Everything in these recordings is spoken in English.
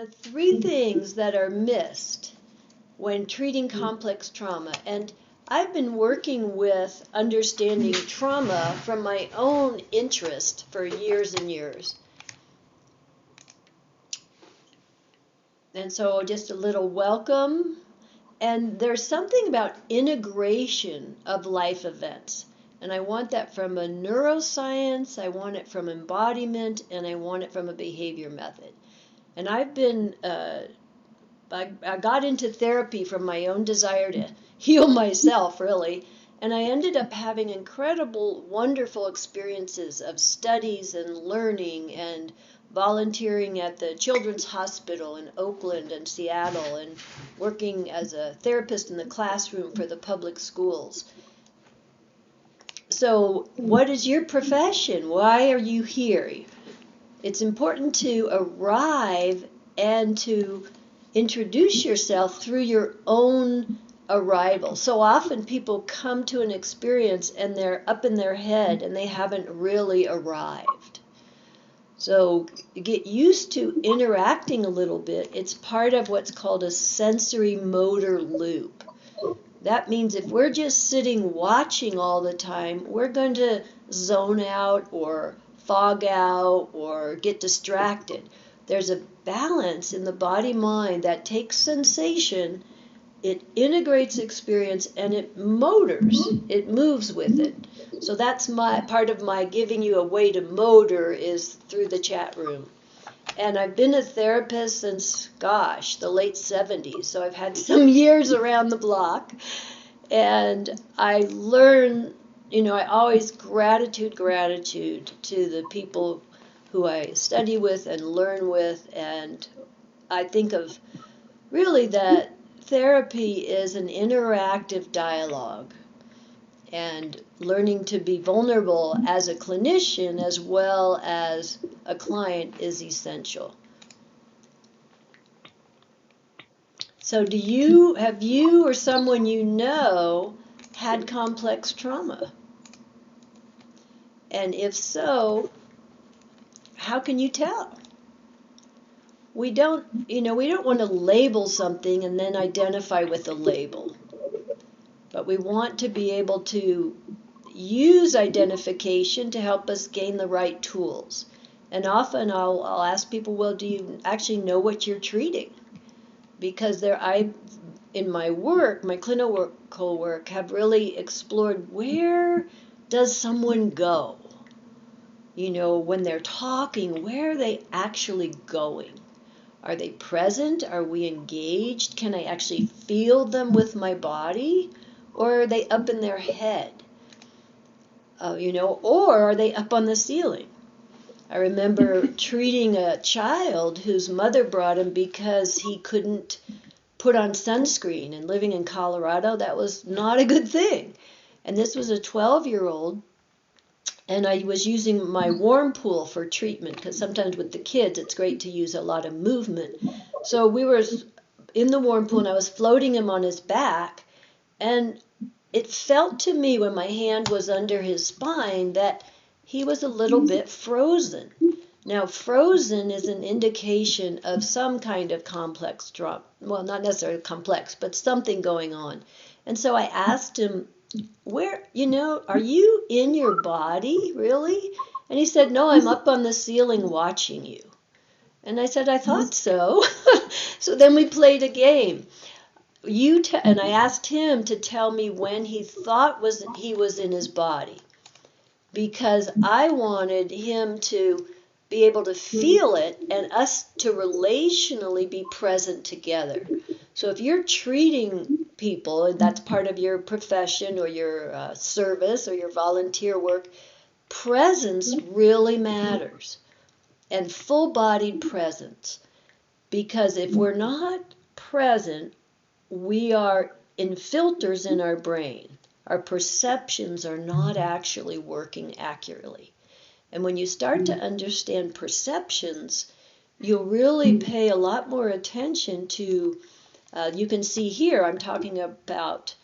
the three things that are missed when treating complex trauma. And I've been working with understanding trauma from my own interest for years and years. And so just a little welcome. And there's something about integration of life events. And I want that from a neuroscience, I want it from embodiment, and I want it from a behavior method. And I've been, I got into therapy from my own desire to heal myself, really. And I ended up having incredible, wonderful experiences of studies and learning and volunteering at the Children's Hospital in Oakland and Seattle and working as a therapist in the classroom for the public schools. So what is your profession? Why are you here? It's important to arrive and to introduce yourself through your own arrival. So often people come to an experience and they're up in their head and they haven't really arrived. So get used to interacting a little bit. It's part of what's called a sensory motor loop. That means if we're just sitting watching all the time, we're going to zone out or fog out or get distracted. There's a balance in the body-mind that takes sensation, it integrates experience, and it motors, it moves with it. So that's my part of my giving you a way to motor is through the chat room. And I've been a therapist since, gosh, the late 70s. So I've had some years around the block. And I learn, I always gratitude to the people who I study with and learn with. And I think of really that therapy is an interactive dialogue. And learning to be vulnerable as a clinician as well as a client is essential. So have you or someone you know had complex trauma? And if so, how can you tell? We don't want to label something and then identify with the label. But we want to be able to use identification to help us gain the right tools. And often I'll ask people, well, do you actually know what you're treating? Because in my work, my clinical work, have really explored where does someone go? When they're talking, where are they actually going? Are they present? Are we engaged? Can I actually feel them with my body? Or are they up in their head? Or are they up on the ceiling? I remember treating a child whose mother brought him because he couldn't put on sunscreen, and living in Colorado, that was not a good thing. And this was a 12-year-old, and I was using my warm pool for treatment because sometimes with the kids it's great to use a lot of movement. So we were in the warm pool and I was floating him on his back, and it felt to me when my hand was under his spine that he was a little bit frozen. Now, frozen is an indication of some kind of complex trauma. Well, not necessarily complex, but something going on. And so I asked him, are you in your body, really? And he said, no, I'm up on the ceiling watching you. And I said, I thought so. So then we played a game. And I asked him to tell me when he thought he was in his body, because I wanted him to be able to feel it and us to relationally be present together. So if you're treating people, and that's part of your profession or your service or your volunteer work, presence really matters, and full-bodied presence. Because if we're not present, we are in filters in our brain. Our perceptions are not actually working accurately. And when you start to understand perceptions, you'll really pay a lot more attention to, you can see here, I'm talking about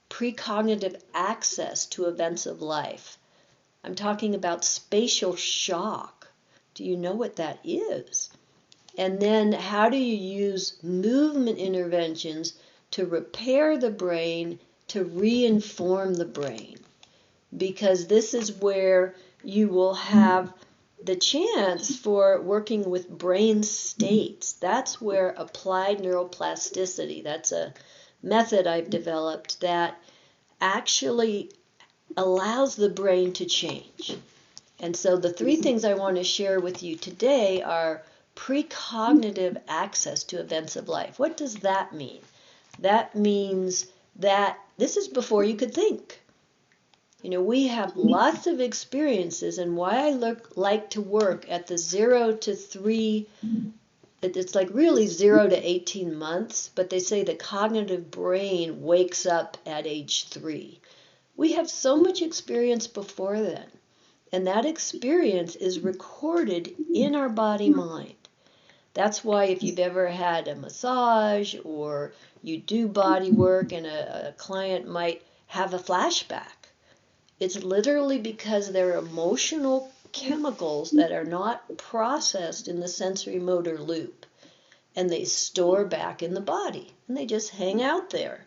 precognitive access to events of life. I'm talking about spatial shock. Do you know what that is? And then how do you use movement interventions to repair the brain, to re-inform the brain? Because this is where you will have the chance for working with brain states. That's where applied neuroplasticity, that's a method I've developed that actually allows the brain to change. And so the three things I want to share with you today are precognitive access to events of life. What does that mean? That means that this is before you could think. You know, we have lots of experiences, and why I like to work at the 0 to 3, it's like really 0 to 18 months, but they say the cognitive brain wakes up at age 3. We have so much experience before then. And that experience is recorded in our body-mind. That's why if you've ever had a massage or you do body work and a client might have a flashback, it's literally because there are emotional chemicals that are not processed in the sensory motor loop. And they store back in the body. And they just hang out there.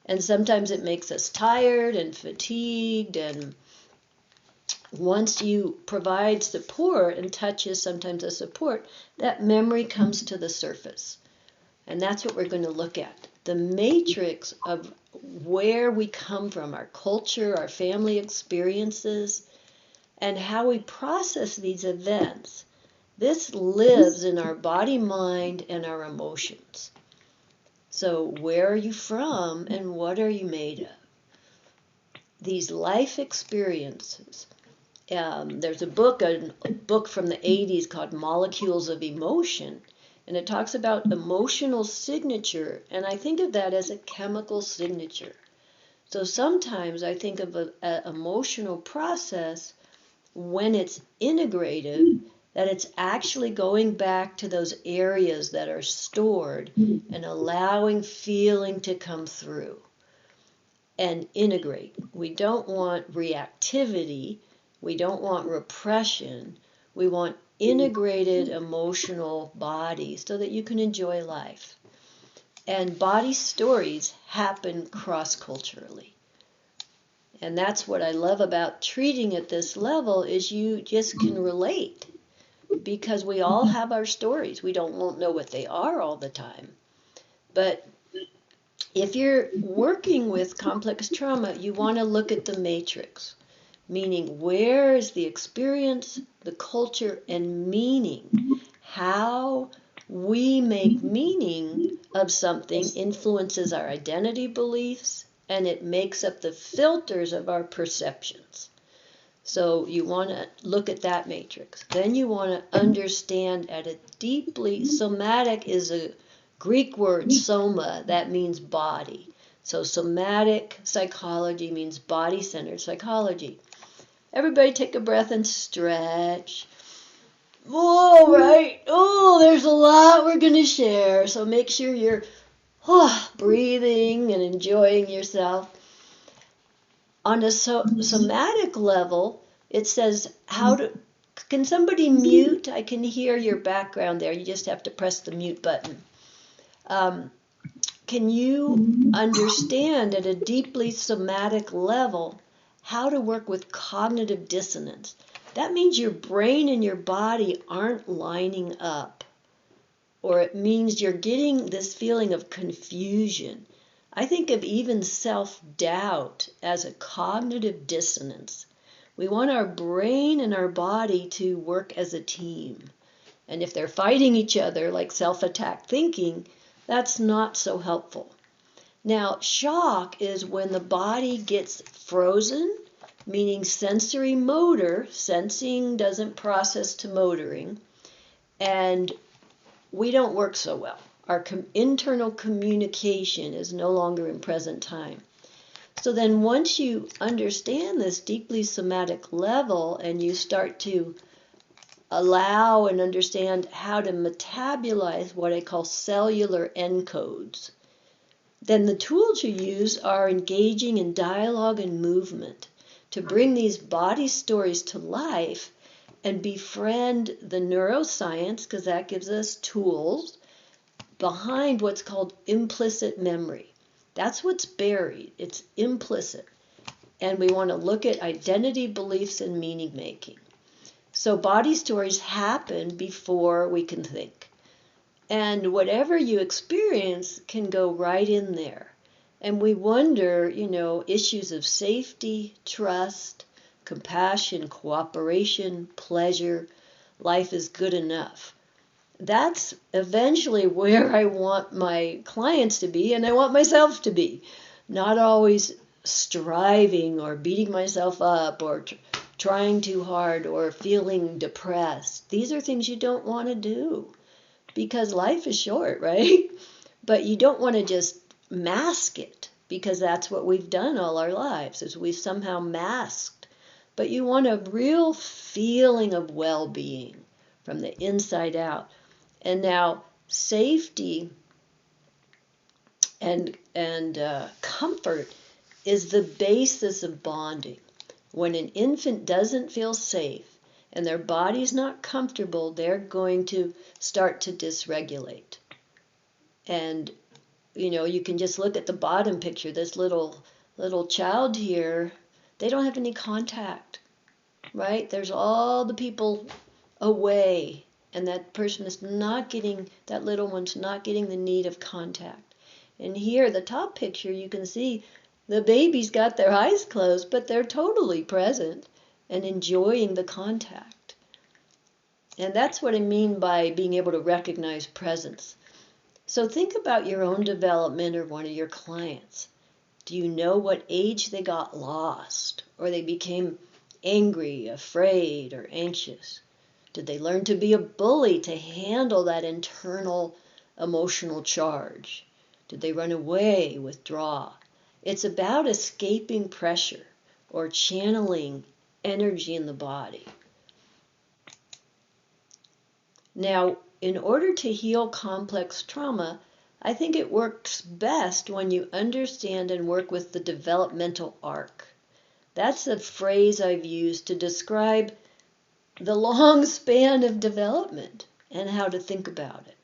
And sometimes it makes us tired and fatigued, and once you provide support, and touch is sometimes a support, that memory comes to the surface. And that's what we're going to look at. The matrix of where we come from, our culture, our family experiences, and how we process these events. This lives in our body, mind, and our emotions. So where are you from and what are you made of? These life experiences. There's a book from the 80s called Molecules of Emotion, and it talks about emotional signature, and I think of that as a chemical signature. So sometimes I think of an emotional process when it's integrative, that it's actually going back to those areas that are stored and allowing feeling to come through and integrate. We don't want reactivity. We don't want repression. We want integrated emotional body so that you can enjoy life. And body stories happen cross-culturally. And that's what I love about treating at this level, is you just can relate, because we all have our stories. We won't know what they are all the time. But if you're working with complex trauma, you want to look at the matrix. Meaning, where is the experience, the culture, and meaning? How we make meaning of something influences our identity beliefs, and it makes up the filters of our perceptions. So you want to look at that matrix. Then you want to understand at a deeply, somatic is a Greek word, soma, that means body. So somatic psychology means body-centered psychology. Everybody take a breath and stretch. Whoa, right? Oh, there's a lot we're going to share. So make sure you're breathing and enjoying yourself. On a somatic level, it says, can somebody mute? I can hear your background there. You just have to press the mute button. Can you understand at a deeply somatic level how to work with cognitive dissonance? That means your brain and your body aren't lining up, or it means you're getting this feeling of confusion. I think of even self-doubt as a cognitive dissonance. We want our brain and our body to work as a team. And if they're fighting each other, like self-attack thinking, that's not so helpful. Now, shock is when the body gets frozen, meaning sensory motor, sensing doesn't process to motoring, and we don't work so well. Our internal communication is no longer in present time. So then once you understand this deeply somatic level and you start to allow and understand how to metabolize what I call cellular encodes, then the tools you use are engaging in dialogue and movement to bring these body stories to life and befriend the neuroscience, because that gives us tools behind what's called implicit memory. That's what's buried. It's implicit. And we want to look at identity, beliefs, and meaning making. So body stories happen before we can think. And whatever you experience can go right in there. And we wonder, issues of safety, trust, compassion, cooperation, pleasure, life is good enough. That's eventually where I want my clients to be, and I want myself to be. Not always striving or beating myself up or trying too hard or feeling depressed. These are things you don't want to do because life is short, right? But you don't want to just mask it, because that's what we've done all our lives, is we've somehow masked. But you want a real feeling of well-being from the inside out. And now safety and comfort is the basis of bonding. When an infant doesn't feel safe and their body's not comfortable, they're going to start to dysregulate. And you can just look at the bottom picture. This little child here, they don't have any contact, right? There's all the people away, and that person is not getting, that little one's not getting the need of contact. And here, the top picture, you can see the baby's got their eyes closed, but they're totally present and enjoying the contact. And that's what I mean by being able to recognize presence. So think about your own development or one of your clients. Do you know what age they got lost, or they became angry, afraid, or anxious? Did they learn to be a bully to handle that internal emotional charge? Did they run away, withdraw? It's about escaping pressure or channeling energy in the body. Now, in order to heal complex trauma, I think it works best when you understand and work with the developmental arc. That's a phrase I've used to describe the long span of development and how to think about it.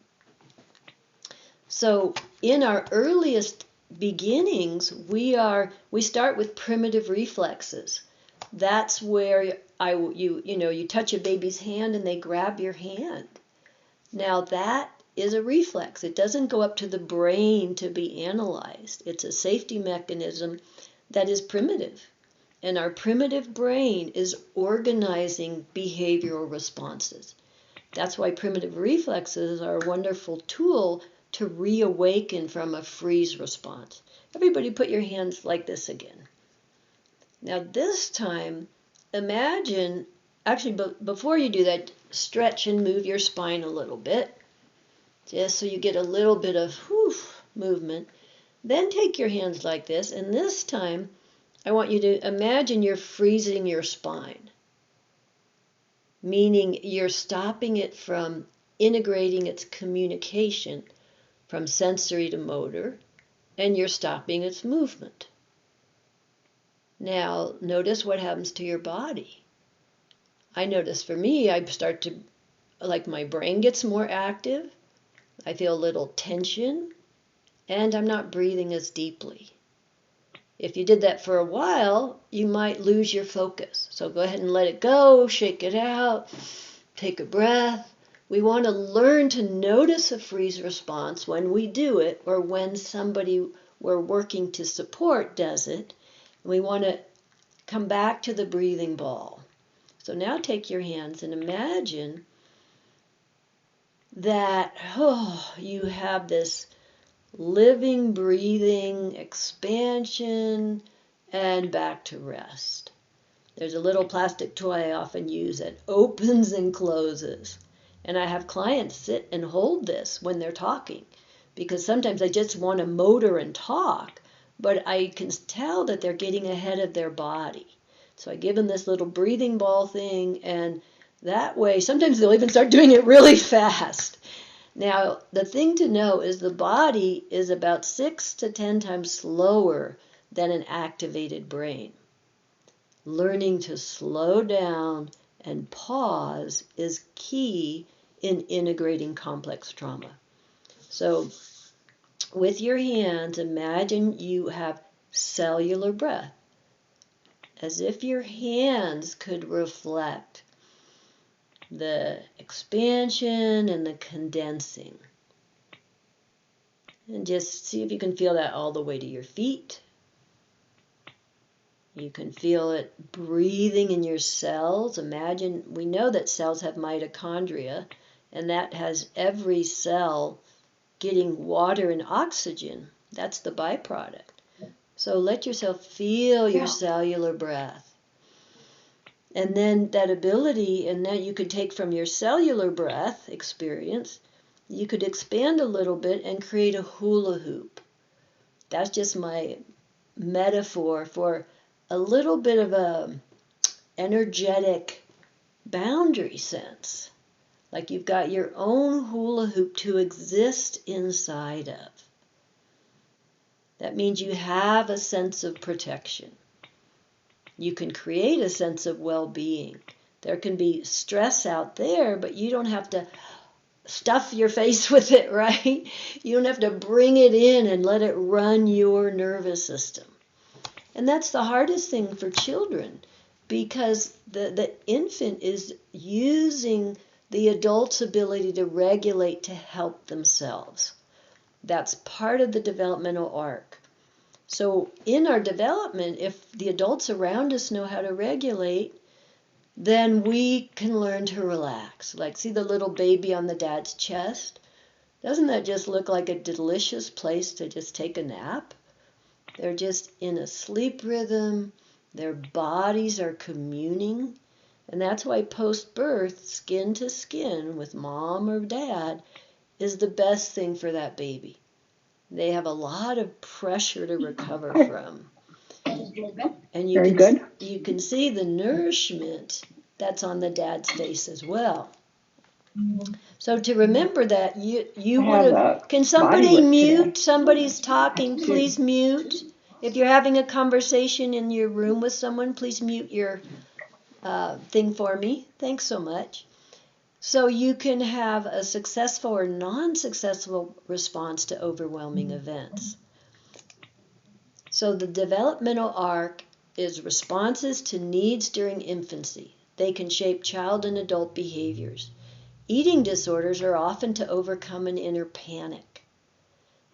So in our earliest beginnings, we start with primitive reflexes. That's where you touch a baby's hand and they grab your hand. Now that is a reflex. It doesn't go up to the brain to be analyzed. It's a safety mechanism that is primitive. And our primitive brain is organizing behavioral responses. That's why primitive reflexes are a wonderful tool to reawaken from a freeze response. Everybody put your hands like this again. Now this time, imagine, actually before you do that, stretch and move your spine a little bit, just so you get a little bit of movement. Then take your hands like this, and this time, I want you to imagine you're freezing your spine, meaning you're stopping it from integrating its communication from sensory to motor, and you're stopping its movement. Now, notice what happens to your body. I notice for me, I start to, my brain gets more active, I feel a little tension, and I'm not breathing as deeply. If you did that for a while, you might lose your focus. So go ahead and let it go, shake it out, take a breath. We want to learn to notice a freeze response when we do it, or when somebody we're working to support does it. We want to come back to the breathing ball. So now take your hands and imagine that you have this living, breathing, expansion, and back to rest. There's a little plastic toy I often use that opens and closes. And I have clients sit and hold this when they're talking, because sometimes they just want to motor and talk, but I can tell that they're getting ahead of their body. So I give them this little breathing ball thing, and that way, sometimes they'll even start doing it really fast. Now, the thing to know is the body is about 6 to 10 times slower than an activated brain. Learning to slow down And pause is key in integrating complex trauma. So with your hands, imagine you have cellular breath, as if your hands could reflect the expansion and the condensing. And just see if you can feel that all the way to your feet. You can feel it breathing in your cells. Imagine, we know that cells have mitochondria, and that has every cell getting water and oxygen. That's the byproduct. So let yourself feel your cellular breath. And then that ability, and that you could take from your cellular breath experience, you could expand a little bit and create a hula hoop. That's just my metaphor for a little bit of a energetic boundary sense. Like you've got your own hula hoop to exist inside of. That means you have a sense of protection. You can create a sense of well-being. There can be stress out there, but you don't have to stuff your face with it, right? You don't have to bring it in and let it run your nervous system. And that's the hardest thing for children, because the infant is using the adult's ability to regulate to help themselves. That's part of the developmental arc. So in our development, if the adults around us know how to regulate, then we can learn to relax. Like, see the little baby on the dad's chest? Doesn't that just look like a delicious place to just take a nap? They're just in a sleep rhythm. Their bodies are communing. And that's why post-birth, skin to skin with mom or dad is the best thing for that baby. They have a lot of pressure to recover from. And you can see the nourishment that's on the dad's face as well. So to remember that, you would have, can somebody mute? Somebody's talking, please mute. If you're having a conversation in your room with someone, please mute your thing for me. Thanks so much. So you can have a successful or non-successful response to overwhelming events. So the developmental arc is responses to needs during infancy. They can shape child and adult behaviors. Eating disorders are often to overcome an inner panic.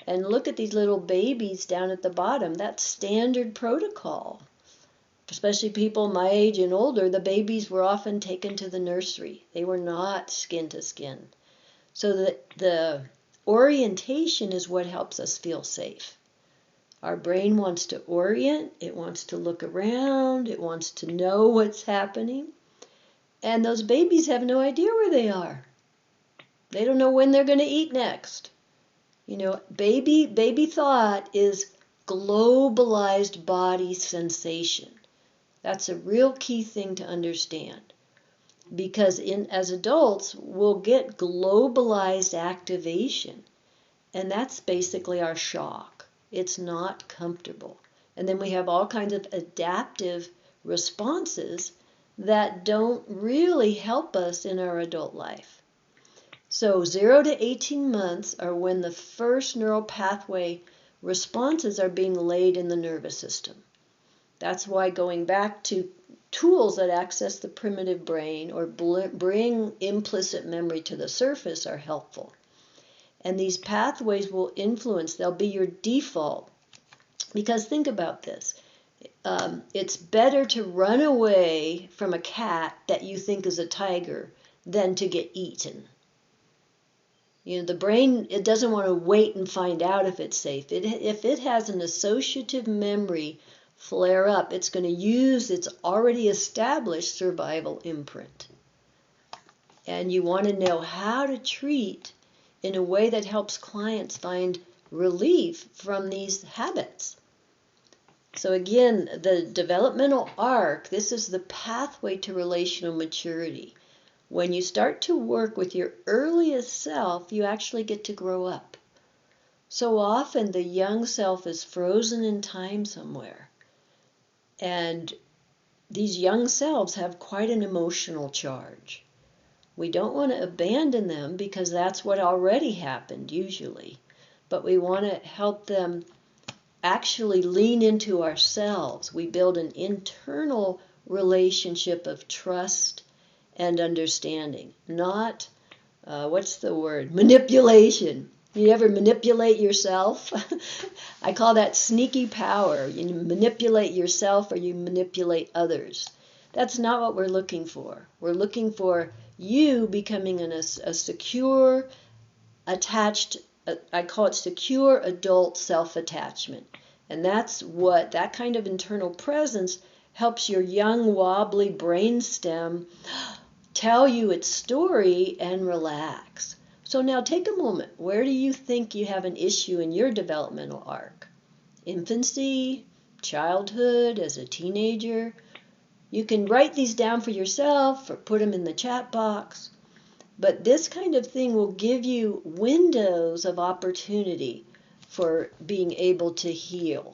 And look at these little babies down at the bottom. That's standard protocol. Especially people my age and older, the babies were often taken to the nursery. They were not skin to skin. So the orientation is what helps us feel safe. Our brain wants to orient, it wants to look around, it wants to know what's happening. And those babies have no idea where they are. They don't know when they're going to eat next. You know, baby thought is globalized body sensation. That's a real key thing to understand, because as adults, we'll get globalized activation, and that's basically our shock. It's not comfortable. And then we have all kinds of adaptive responses that don't really help us in our adult life. So 0 to 18 months are when the first neural pathway responses are being laid in the nervous system. That's why going back to tools that access the primitive brain or bring implicit memory to the surface are helpful. And these pathways will influence, they'll be your default. Because think about this. It's better to run away from a cat that you think is a tiger than to get eaten. You know, the brain, it doesn't want to wait and find out if it's safe. If it has an associative memory flare up, it's going to use its already established survival imprint. And you want to know how to treat in a way that helps clients find relief from these habits. So again, the developmental arc, this is the pathway to relational maturity. When you start to work with your earliest self, you actually get to grow up. So often the young self is frozen in time somewhere. And these young selves have quite an emotional charge. We don't want to abandon them because that's what already happened usually, but we want to help them actually lean into ourselves. We build an internal relationship of trust and understanding, not, manipulation. You ever manipulate yourself? I call that sneaky power. You manipulate yourself or you manipulate others. That's not what we're looking for. We're looking for you becoming a secure, attached, I call it secure adult self-attachment. And that kind of internal presence helps your young, wobbly brainstem tell you its story and relax. So now take a moment. Where do you think you have an issue in your developmental arc? Infancy, childhood, as a teenager? You can write these down for yourself or put them in the chat box. But this kind of thing will give you windows of opportunity for being able to heal.